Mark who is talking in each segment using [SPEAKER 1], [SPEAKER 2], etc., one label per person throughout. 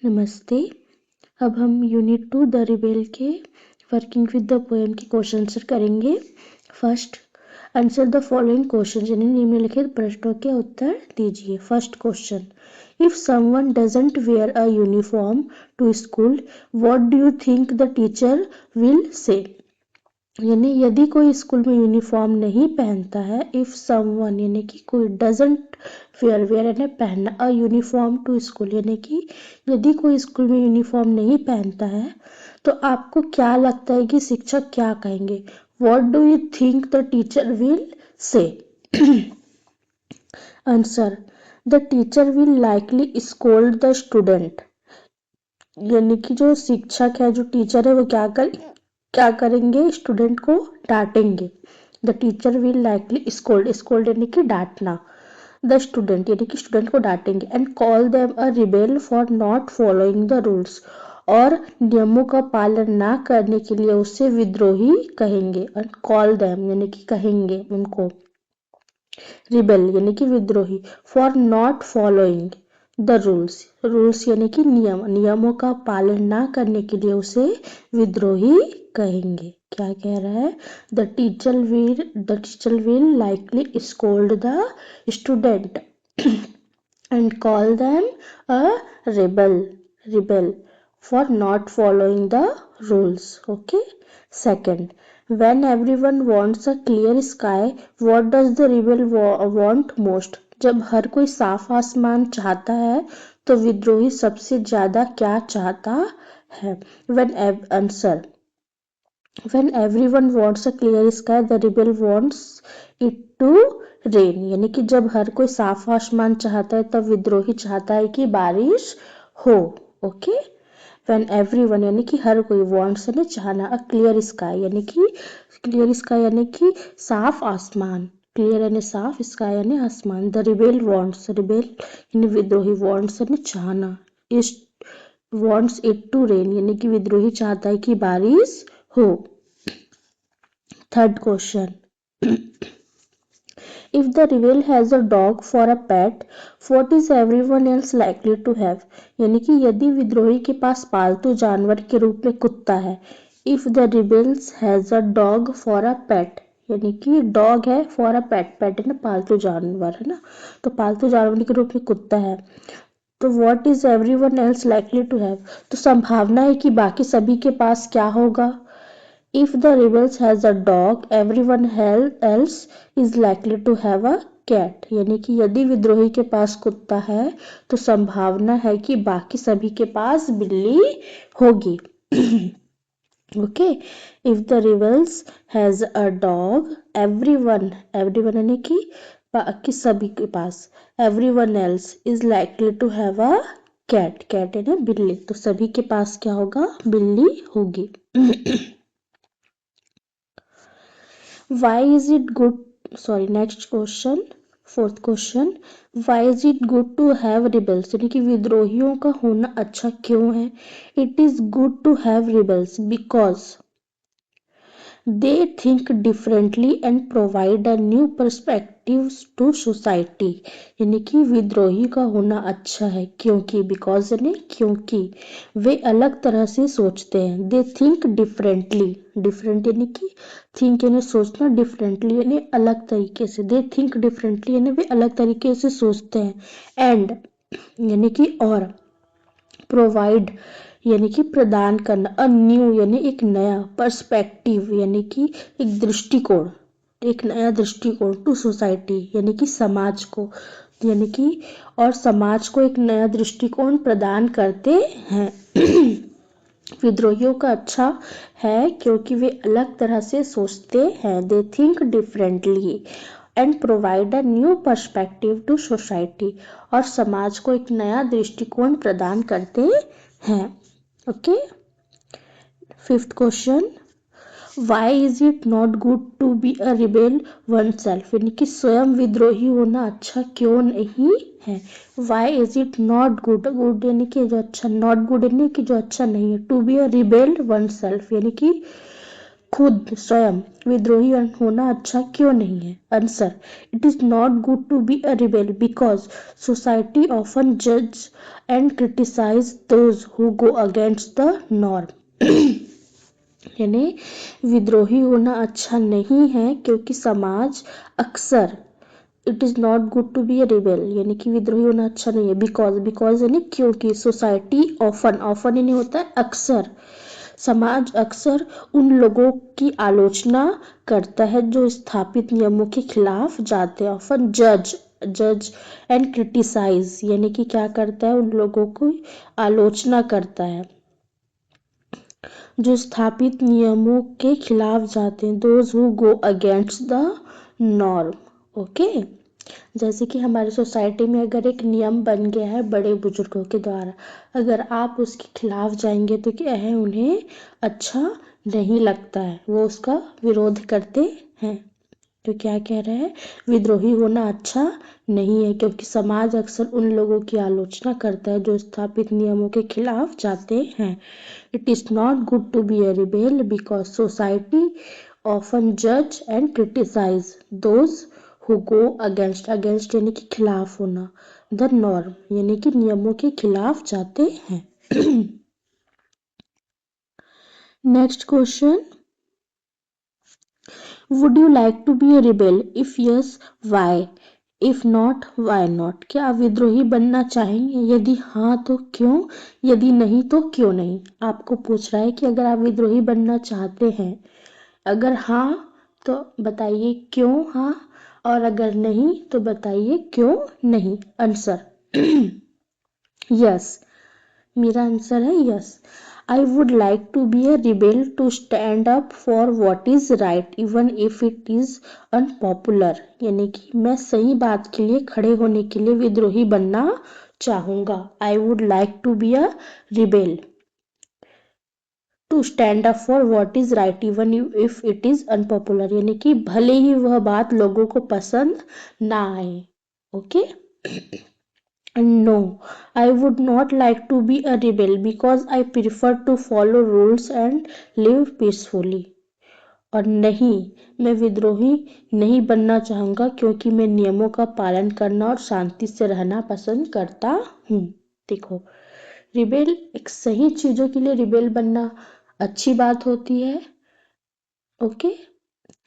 [SPEAKER 1] नमस्ते। अब हम यूनिट 2 द रिबेल के वर्किंग विद द पोएम के क्वेश्चन आंसर करेंगे। First, answer the following question, यानी निम्नलिखित प्रश्नों के उत्तर दीजिए। First question, if someone doesn't wear a uniform to school, what do you think the teacher will say? यानी यदि कोई स्कूल में यूनिफॉर्म नहीं पहनता है, इफ समवन यानी कि कोई, डजंट वेयर, वेयर यानी पहनना, अ यूनिफॉर्म टू स्कूल यानी कि यदि कोई स्कूल में यूनिफॉर्म नहीं पहनता है, तो आपको क्या लगता है कि शिक्षक क्या कहेंगे? What do you think the teacher will से? Answer, the teacher will likely scold the student. यानी कि जो शिक्षक है, जो टीचर है, वो क्या करेंगे? स्टूडेंट को डांटेंगे। The teacher will likely scold, scold यानी कि डांटना, द स्टूडेंट यानी कि स्टूडेंट को डांटेंगे। And call them a rebel for not following the rules, और नियमों का पालन ना करने के लिए उसे विद्रोही कहेंगे। एंड कॉल देम यानी कि कहेंगे उनको, रिबेल यानी कि विद्रोही, for not following the rules, rules यानी कि नियम, नियमों का पालन ना करने के लिए उसे विद्रोही कहेंगे। क्या कह रहा है? The teacher will likely scold the student and call them a rebel for not following the rules. Okay. Second, when everyone wants a clear sky, what does the rebel want most? जब हर कोई साफ आसमान चाहता है, तो विद्रोही सबसे ज्यादा क्या चाहता है? When everyone wants a clear sky, the rebel wants it to rain. यानी कि जब हर कोई साफ आसमान चाहता है, तब विद्रोही चाहता है कि बारिश हो। ओके। When everyone यानी कि हर कोई, wants यानी चाहना, a clear sky यानी कि क्लियर स्काई यानी कि साफ आसमान, क्लियर यानी साफ, स्काई यानी आसमान। द रिबेल वॉन्ट्स, रिबेल यानी विद्रोही, वॉन्ट्स यानी चाहना, इस वॉन्ट्स इट टू रेन यानी कि विद्रोही चाहता है कि बारिश हो। Third question, if the rebel has a dog for a pet, what is everyone else likely to have? यानी कि यदि विद्रोही के पास पालतू जानवर के रूप में कुत्ता है, if the rebels has a dog for a pet, यानी कि डॉग है फॉर अ पेट, पेट है ना पालतू जानवर, है ना, तो पालतू जानवर के रूप में कुत्ता है, तो what is everyone else likely to have? तो संभावना है कि बाकी सभी के पास क्या होगा? If the rebels has a dog, everyone else is likely to have a cat. यानी कि यदि विद्रोही के पास कुत्ता है, तो संभावना है कि बाकी सभी के पास बिल्ली होगी। Okay. If the rebels has a dog, everyone यानी कि बाकी सभी के पास, everyone else is likely to have a cat, cat है ना बिल्ली, तो सभी के पास क्या होगा? बिल्ली होगी। Why is it good? Sorry, next question, fourth question. Why is it good to have rebels? यानी कि विद्रोहियों का होना अच्छा क्यों है? It is good to have rebels because they think differently and provide a new perspectives to society. यानी कि विद्रोही का होना अच्छा है क्योंकि, because यानी क्योंकि वे अलग तरह से सोचते हैं। they think differently, different यानी कि think यानी सोचना, differently यानी अलग तरीके से, they think differently यानी वे अलग तरीके से सोचते हैं। and यानी कि और, प्रोवाइड यानी कि प्रदान करना, अ न्यू यानी एक नया, पर्सपेक्टिव यानी कि एक दृष्टिकोण, एक नया दृष्टिकोण, टू सोसाइटी यानी कि समाज को, यानी कि और समाज को एक नया दृष्टिकोण प्रदान करते हैं। विद्रोहियों का अच्छा है क्योंकि वे अलग तरह से सोचते हैं, they think differently and provide a new perspective to society, और समाज को एक नया दृष्टिकोण प्रदान करते हैं। Okay. Fifth question, why is it not good to be a rebel oneself? यानी कि स्वयं विद्रोही होना अच्छा क्यों नहीं है? Why is it not good, good यानी कि जो अच्छा, नॉट गुड यानी कि जो अच्छा नहीं है, to be a rebel oneself यानी कि खुद स्वयं विद्रोही होना अच्छा क्यों नहीं है? Answer, it is not good to be a rebel because society often जज and criticise those who go against the norm. यानी विद्रोही होना अच्छा नहीं है क्योंकि समाज अक्सर, it is not good to be a rebel यानी कि विद्रोही होना अच्छा नहीं है बिकॉज, बिकॉज यानी क्योंकि सोसाइटी ऑफन, ऑफन यानी होता है अक्सर, समाज अक्सर उन लोगों की आलोचना करता है जो स्थापित नियमों के खिलाफ जाते हैं। ऑफन जज, जज एंड क्रिटिसाइज यानी कि क्या करता है, उन लोगों को आलोचना करता है जो स्थापित नियमों के खिलाफ जाते हैं, those who go against the norm. Okay, जैसे कि हमारी सोसाइटी में अगर एक नियम बन गया है बड़े बुजुर्गों के द्वारा, अगर आप उसके खिलाफ जाएंगे तो क्या है, उन्हें अच्छा नहीं लगता है, वो उसका विरोध करते हैं। तो क्या कह रहा है, विद्रोही होना अच्छा नहीं है क्योंकि समाज अक्सर उन लोगों की आलोचना करता है जो स्थापित नियमों के खिलाफ जाते हैं। It is not good to be a rebel because society often जज and criticise those who go against, against यानी कि खिलाफ होना, द नॉर्म यानी कि नियमों के खिलाफ जाते हैं। Next question, would you like to be a rebel? If yes why, if not why not? क्या आप विद्रोही बनना चाहेंगे? यदि हाँ तो क्यों, यदि नहीं तो क्यों नहीं? आपको पूछ रहा है कि अगर आप विद्रोही बनना चाहते हैं, अगर हाँ तो बताइए क्यों हाँ, और अगर नहीं तो बताइए क्यों नहीं। आंसर, यस, मेरा आंसर है yes. I would like to be a rebel to stand up for what is right even if it is unpopular, यानी कि मैं सही बात के लिए खड़े होने के लिए विद्रोही बनना चाहूंगा। I would like to be a rebel to stand up for what is right even if it is unpopular, यानी कि भले ही वह बात लोगों को पसंद ना आए। Okay, no, I would not like to be a rebel because I prefer to follow rules and live peacefully. और नहीं, मैं विद्रोही नहीं बनना चाहूंगा क्योंकि मैं नियमों का पालन करना और शांति से रहना पसंद करता हूँ। देखो, रिबेल एक सही चीजों के लिए रिबेल बनना अच्छी बात होती है। ओके,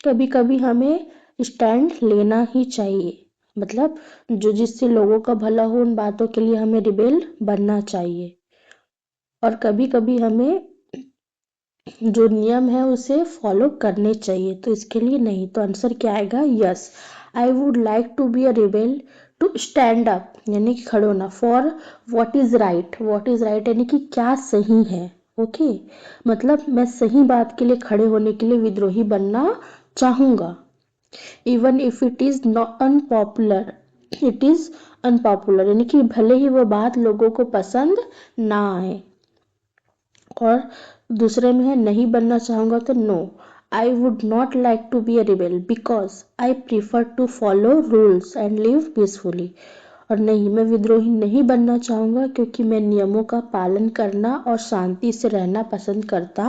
[SPEAKER 1] कभी कभी हमें स्टैंड लेना ही चाहिए, मतलब जो जिससे लोगों का भला हो उन बातों के लिए हमें रिबेल बनना चाहिए। और कभी कभी हमें जो नियम है उसे फॉलो करने चाहिए, तो इसके लिए नहीं। तो आंसर क्या आएगा, yes. I would like to be a rebel to stand up यानी कि खड़े होना, for what is right, what is right यानी कि क्या सही है। ओके, मतलब मैं सही बात के लिए खड़े होने के लिए विद्रोही बनना चाहूंगा। Even if it is not unpopular, it is unpopular यानी कि भले ही वो बात लोगों को पसंद ना आए। और दूसरे में है नहीं बनना चाहूंगा, तो no, I would not like to be a rebel because I prefer to follow rules and live peacefully. और नहीं, मैं विद्रोही नहीं बनना चाहूंगा क्योंकि मैं नियमों का पालन करना और शांति से रहना पसंद करता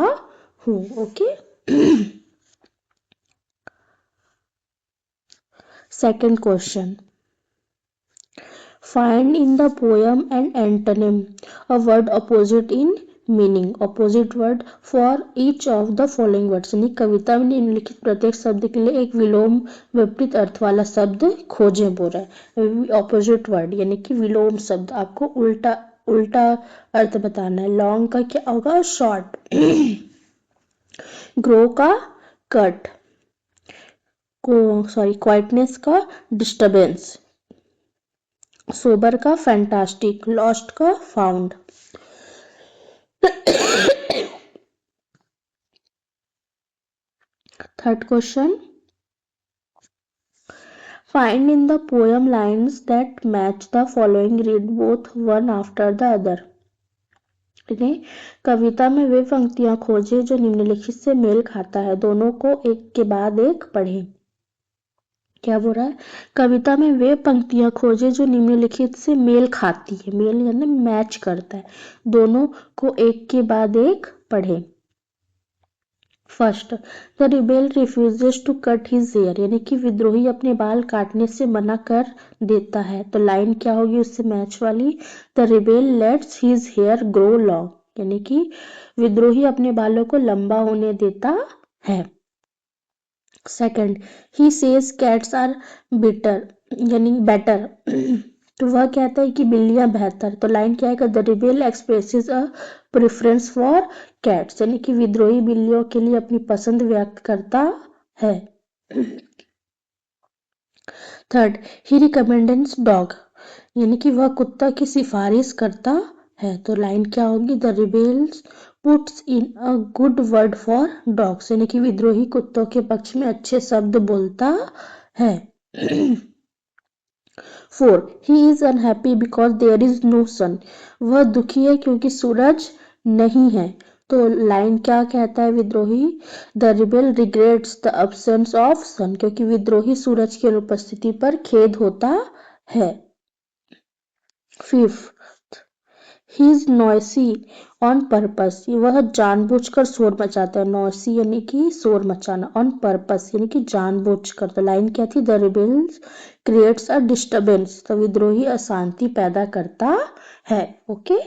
[SPEAKER 1] हूँ। Okay, second question, find in the poem an antonym, a word opposite in meaning, opposite word for each of the following words। यानी कविता में निम्नलिखित प्रत्येक शब्द के लिए एक विलोम विपरीत अर्थ वाला शब्द खोजें बोल रहा है। ऑपोजिट वर्ड यानी कि विलोम शब्द, आपको उल्टा उल्टा अर्थ बताना है। लॉन्ग का क्या होगा, शॉर्ट। ग्रो का कट, को सॉरी क्वाइटनेस का डिस्टर्बेंस, सोबर का फैंटास्टिक, लॉस्ट का found. Third question, find in the poem lines that match the following, read both one after the other. कविता में वे पंक्तियां खोजें जो निम्नलिखित से मेल खाता है, दोनों को एक के बाद एक पढ़ें। क्या बोल रहा है, कविता में वे पंक्तियां खोजें जो निम्नलिखित से मेल खाती है, मेल यानी मैच करता है, दोनों को एक के बाद एक पढ़ें। First, the rebel refuses to cut his hair, यानी कि विद्रोही अपने बाल काटने से मना कर देता है। तो लाइन क्या होगी उससे मैच वाली, the rebel lets his hair grow long, यानी कि विद्रोही अपने बालों को लंबा होने देता है। Second, he says cats are better, यानी बेटर तो वह कहता है कि बिल्लियां बेहतर। तो लाइन क्या है, the rebel expresses a preference for cats, यानी कि विद्रोही बिल्लियों के लिए अपनी पसंद व्यक्त करता है। थर्ड, ही रिकमेंड्स डॉग, यानी कि वह कुत्ता की सिफारिश करता है। तो लाइन क्या होगी, the rebels puts in a good word for dogs, यानी कि विद्रोही कुत्तों के पक्ष में अच्छे शब्द बोलता है। Four, he is unhappy because there is no sun, वह दुखी है क्योंकि सूरज नहीं है। तो लाइन क्या कहता है विद्रोही, the rebel regrets the absence of sun, क्योंकि विद्रोही सूरज की अनुपस्थिति पर खेद होता है। Fifth, he is noisy on purpose, वह जानबूझकर शोर मचाता है। नॉइसी यानी कि शोर मचाना, ऑन पर्पस यानी कि जानबूझकर। तो लाइन क्या थी, the rebels creates a disturbance, तो विद्रोही अशांति पैदा करता है। ओके।